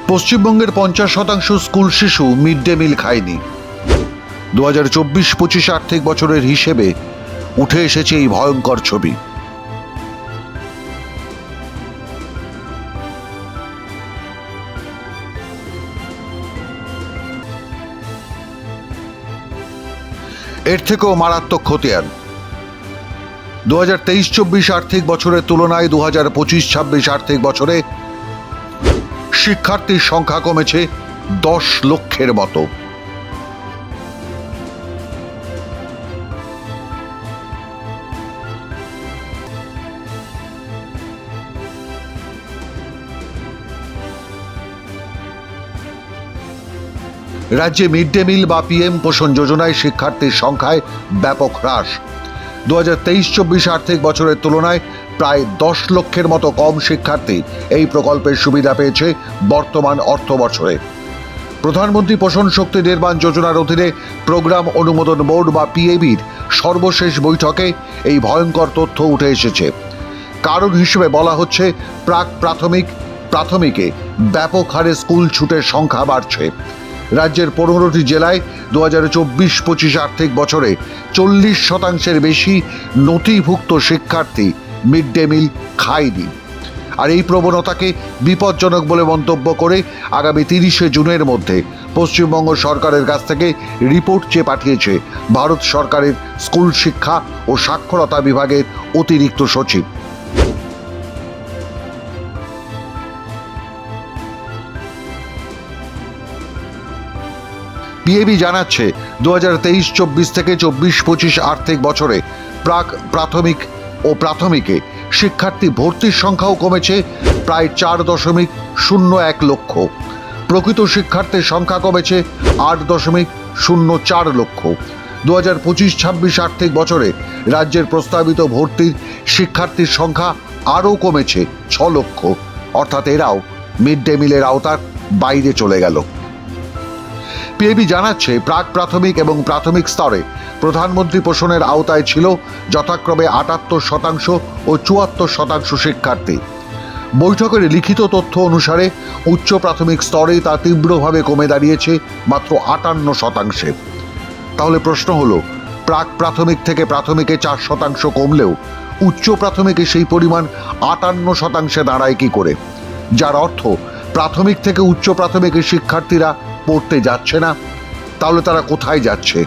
পশ্চিমবঙ্গের 50% স্কুল শিশু mid day meal খায়নি। 2024-25 আর্থিক বছরের হিসেবে উঠে এসেছে এই ভয়ঙ্কর ছবি। এর থেকেও মারাত্মক খতিয়ান। 2023-24 আর্থিক বছরের তুলনায় 2025-26 আর্থিক বছরে শিক্ষার্থীর সংখ্যা কমেছে 10 লক্ষের মতো। রাজ্যে মিড ডে মিল বা পিএম পোষণ যোজনায় শিক্ষার্থীর সংখ্যায় ব্যাপক হ্রাস। 2023-24 আর্থিক বছরের তুলনায় প্রায় 10 লক্ষের মতো কম শিক্ষার্থী এই প্রকল্পের সুবিধা পেয়েছে বর্তমান অর্থ বছরে। প্রধানমন্ত্রী পোষণ শক্তি নির্মাণ যোজনার অধীনে প্রোগ্রাম অনুমোদন বোর্ড বা পিএবির সর্বশেষ বৈঠকে এই ভয়ঙ্কর তথ্য উঠে এসেছে। কারণ হিসেবে বলা হচ্ছে প্রাথমিকে ব্যাপক হারে স্কুল ছুটের সংখ্যা বাড়ছে। রাজ্যের 15টি জেলায় 2024-25 আর্থিক বছরে 40% বেশি নথিভুক্ত শিক্ষার্থী মিড ডে মিল খায়নি। আর এই প্রবণতাকে বিপজ্জনক বলে মন্তব্য করে আগামী 30শে জুনের মধ্যে পশ্চিমবঙ্গ সরকারের কাছ থেকে রিপোর্ট চেয়ে পাঠিয়েছে ভারত সরকারের স্কুল শিক্ষা ও সাক্ষরতা বিভাগের অতিরিক্ত সচিব। পিএবি জানাচ্ছে 2023-24 থেকে 24-25 আর্থিক বছরে প্রাথমিক ও প্রাথমিকে শিক্ষার্থী ভর্তির সংখ্যাও কমেছে প্রায় 4.01 লক্ষ। প্রকৃত শিক্ষার্থীর সংখ্যা কমেছে 8.04 লক্ষ। 2025-26 আর্থিক বছরে রাজ্যের প্রস্তাবিত ভর্তির শিক্ষার্থীর সংখ্যা আরও কমেছে 6 লক্ষ, অর্থাৎ এরাও মিড ডে মিলের আওতার বাইরে চলে গেল। পিএবি জানাচ্ছে প্রাথমিক এবং প্রাথমিক স্তরে প্রধানমন্ত্রী পোষণের আওতায় ছিল যথাক্রমে 78% ও 74% শিক্ষার্থী। বৈঠকের লিখিত তথ্য অনুসারে উচ্চ প্রাথমিক স্তরে তা তীব্রভাবে কমে দাঁড়িয়েছে মাত্র 58%। তাহলে প্রশ্ন হলো, প্রাথমিক থেকে প্রাথমিকে 4% কমলেও উচ্চ প্রাথমিকে সেই পরিমাণ 58% দাঁড়ায় কি করে? যার অর্থ প্রাথমিক থেকে উচ্চ প্রাথমিকের শিক্ষার্থীরা পড়তে যাচ্ছে না। তাহলে তারা কোথায় যাচ্ছে?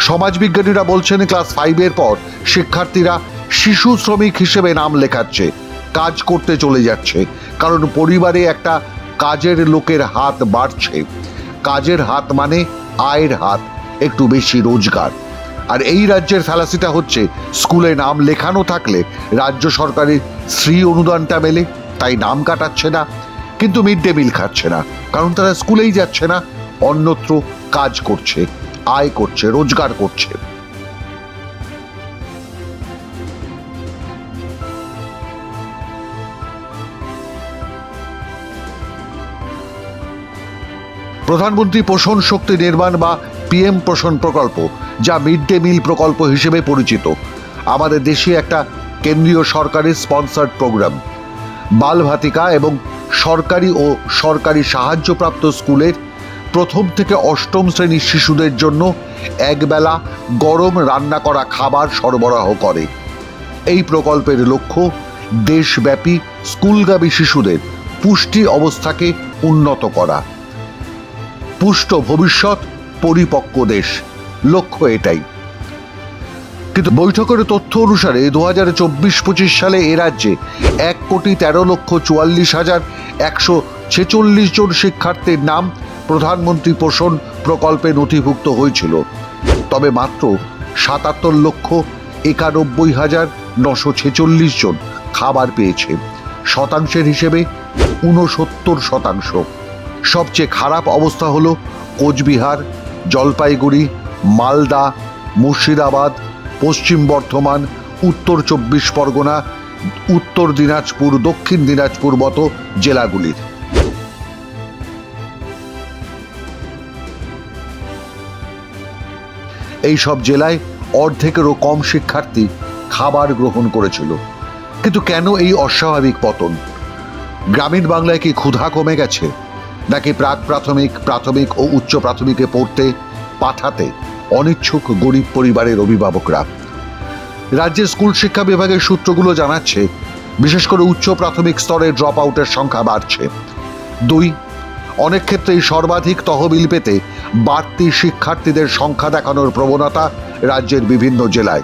সমাজবিজ্ঞানীরা বলছেন ক্লাস 5-এর পর শিক্ষার্থীরা শিশু শ্রমিক হিসেবে নাম লেখাচ্ছে, কাজ করতে চলে যাচ্ছে, কারণ পরিবারে একটা কাজের লোকের হাত বাড়ছে। কাজের হাত মানে আয়ের হাত, একটু বেশি রোজগার। আর এই রাজ্যের ফ্যালাসিটা হচ্ছে স্কুলে নাম লেখানো থাকলে রাজ্য সরকারের শ্রী অনুদানটা মেলে, তাই নাম কাটাচ্ছে না, কিন্তু মিড ডে মিল খাচ্ছে না, কারণ তারা স্কুলেই যাচ্ছে না, অন্যত্র কাজ করছে, আয় করছে, রোজগার করছে। প্রধানমন্ত্রী পোষণ শক্তি নির্মাণ বা পিএম পোষণ প্রকল্প, যা মিড ডে মিল প্রকল্প হিসেবে পরিচিত, আমাদের দেশে একটা কেন্দ্রীয় সরকারের স্পন্সার্ড প্রোগ্রাম। বাল ভাতিকা এবং সরকারি ও সরকারি সাহায্যপ্রাপ্ত স্কুলের 1ম থেকে 8ম শ্রেণীর শিশুদের জন্য একবেলা গরম রান্না করা খাবার সরবরাহ করে। এই প্রকল্পের লক্ষ্য দেশব্যাপী স্কুলগামী শিশুদের পুষ্টি অবস্থাকে উন্নত করা। পুষ্ট ভবিষ্যৎ, পরিপক্ক দেশ, লক্ষ্য এটাই। কিন্তু বৈঠকের তথ্য অনুসারে 2024-25 সালে এ রাজ্যে 1,13,44,146 জন শিক্ষার্থীর নাম প্রধানমন্ত্রী পোষণ প্রকল্পে নথিভুক্ত হয়েছিল। তবে মাত্র 77,91,946 জন খাবার পেয়েছে। শতাংশের হিসেবে 69%। সবচেয়ে খারাপ অবস্থা হলো কোচবিহার, জলপাইগুড়ি, মালদা, মুর্শিদাবাদ, পশ্চিম বর্ধমান, উত্তর 24 পরগনা, উত্তর দিনাজপুর, দক্ষিণ দিনাজপুর মতো জেলাগুলির। এই সব জেলায় অর্ধেকেরও কম শিক্ষার্থী খাবার গ্রহণ করেছিল। কিন্তু কেন এই অস্বাভাবিক পতন? গ্রামীণ বাংলায় কি ক্ষুধা কমে গেছে? নাকি প্রাক প্রাথমিক, প্রাথমিক ও উচ্চ প্রাথমিকে পড়তে পাঠাতে অনিচ্ছুক গরিব পরিবারের অভিভাবকরা? রাজ্যের স্কুল শিক্ষা বিভাগের সূত্রগুলো জানাচ্ছে, বিশেষ করে উচ্চ প্রাথমিক স্তরে ড্রপ আউটের সংখ্যা বাড়ছে। 2, অনেক ক্ষেত্রেই সর্বাধিক তহবিল পেতে বাড়তি শিক্ষার্থীদের সংখ্যা দেখানোর প্রবণতা রাজ্যের বিভিন্ন জেলায়।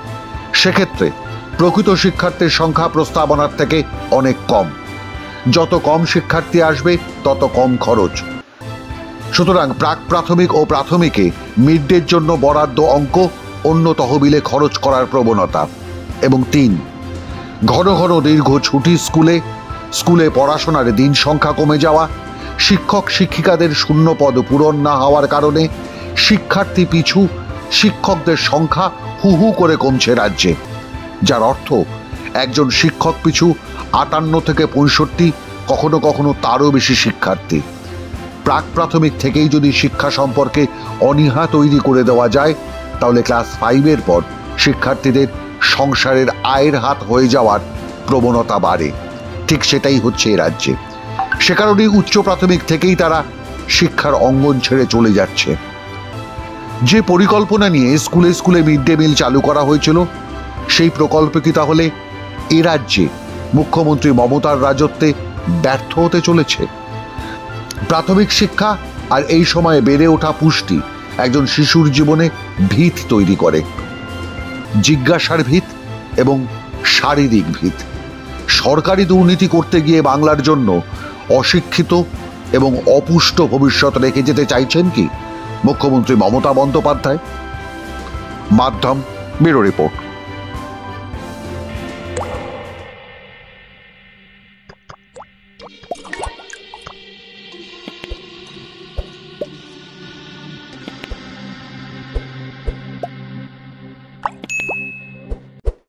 সেক্ষেত্রে প্রকৃত শিক্ষার্থীর সংখ্যা প্রস্তাবনার থেকে অনেক কম। যত কম শিক্ষার্থী আসবে তত কম খরচ। সুতরাং প্রাক প্রাথমিক ও প্রাথমিকে মিড ডের জন্য বরাদ্দ অঙ্ক অন্য তহবিলে খরচ করার প্রবণতা। এবং 3, ঘন ঘন দীর্ঘ ছুটি স্কুলে পড়াশোনার দিন সংখ্যা কমে যাওয়া, শিক্ষক শিক্ষিকাদের শূন্য পদ পূরণ না হওয়ার কারণে শিক্ষার্থী পিছু শিক্ষকদের সংখ্যা হু হু করে কমছে রাজ্যে, যার অর্থ একজন শিক্ষক পিছু 58 থেকে 65, কখনো কখনো তারও বেশি শিক্ষার্থী। প্রাক প্রাথমিক থেকেই যদি শিক্ষা সম্পর্কে অনীহা তৈরি করে দেওয়া যায়, তাহলে ক্লাস 5-এর পর শিক্ষার্থীদের সংসারের আয়ের হাত হয়ে যাওয়ার প্রবণতা বাড়ে। ঠিক সেটাই হচ্ছে এ রাজ্যে। সে কারণেই উচ্চ প্রাথমিক থেকেই তারা শিক্ষার অঙ্গন ছেড়ে চলে যাচ্ছে। যে পরিকল্পনা নিয়ে স্কুলে স্কুলে মিড ডে মিল চালু করা হয়েছিল, সেই প্রকল্প কি তাহলে এ রাজ্যে মুখ্যমন্ত্রী মমতার রাজত্বে ব্যর্থ হতে চলেছে? প্রাথমিক শিক্ষা আর এই সময়ে বেড়ে ওঠা পুষ্টি একজন শিশুর জীবনে ভিত তৈরি করে, জিজ্ঞাসার ভিত এবং শারীরিক ভিত। সরকারি দুর্নীতি করতে গিয়ে বাংলার জন্য অশিক্ষিত এবং অপুষ্ট ভবিষ্যৎ রেখে যেতে চাইছেন কি মুখ্যমন্ত্রী মমতা বন্দ্যোপাধ্যায়? মাধ্যম ব্যুরো রিপোর্ট।